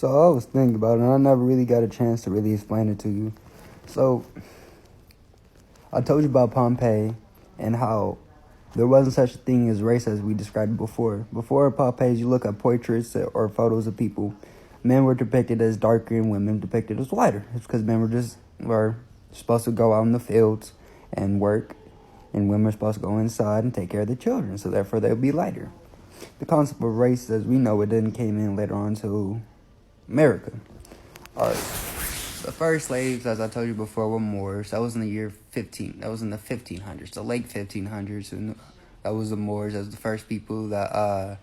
So I was thinking about it, and I never really got a chance to really explain it to you. So I told you about Pompeii and how there wasn't such a thing as race as we described before. Before Pompeii, you look at portraits or photos of people, men were depicted as darker and women depicted as whiter. It's because men were supposed to go out in the fields and work, and women were supposed to go inside and take care of the children, so therefore they would be lighter. The concept of race, as we know it, then came in later on to America. The first slaves, as I told you before, were Moors. That was in the year 15. That was in the 1500s, the late 1500s, and that was the Moors. That was the first people that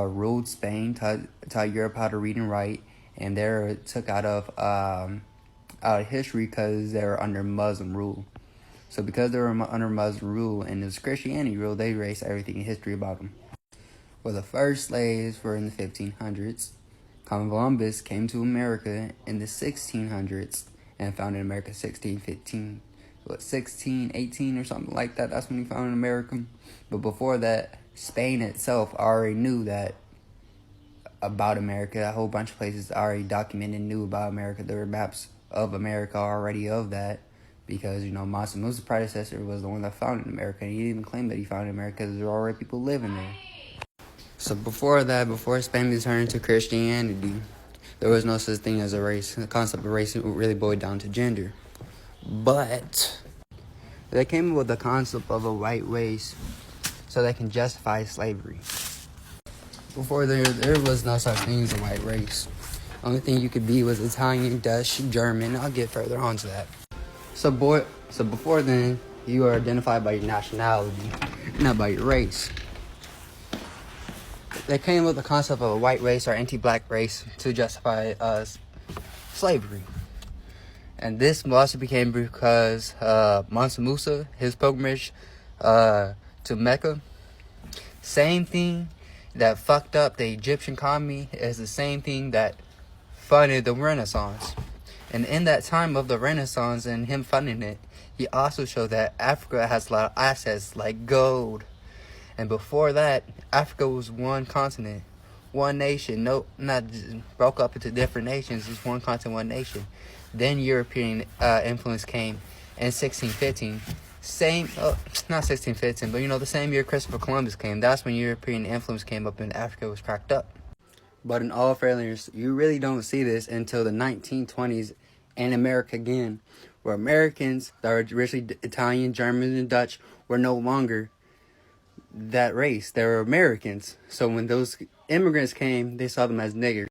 ruled Spain, taught Europe how to read and write, and they were took out of history because they were under Muslim rule. So because they were under Muslim rule and it was Christianity rule, they erased everything in history about them. Well, the first slaves were in the 1500s. Columbus came to America in the 1600s and founded America 1618 or something like that. That's when he founded America. But before that, Spain itself already knew that about America. A whole bunch of places already documented and knew about America. There were maps of America already of that because, Mansa Musa's predecessor was the one that founded America. And he didn't even claim that he founded America because there were already people living there. So before that, before Spain turned to Christianity, there was no such thing as a race. The concept of race really boiled down to gender. But they came up with the concept of a white race so they can justify slavery. Before there was no such thing as a white race. Only thing you could be was Italian, Dutch, German. I'll get further on to that. So before then, you are identified by your nationality, not by your race. They came up with the concept of a white race or anti-black race to justify slavery. And this also became because Mansa Musa, his pilgrimage to Mecca, same thing that fucked up the Egyptian economy is the same thing that funded the Renaissance. And in that time of the Renaissance and him funding it, he also showed that Africa has a lot of assets like gold. And before that, Africa was one continent, one nation. No, not broke up into different nations. It was one continent, one nation. Then European influence came in 1615. Not 1615, but the same year Christopher Columbus came. That's when European influence came up and Africa was cracked up. But in all fairness, you really don't see this until the 1920s in America again, where Americans that were originally Italian, German, and Dutch were no longer that race. They were Americans. So when those immigrants came, they saw them as niggers.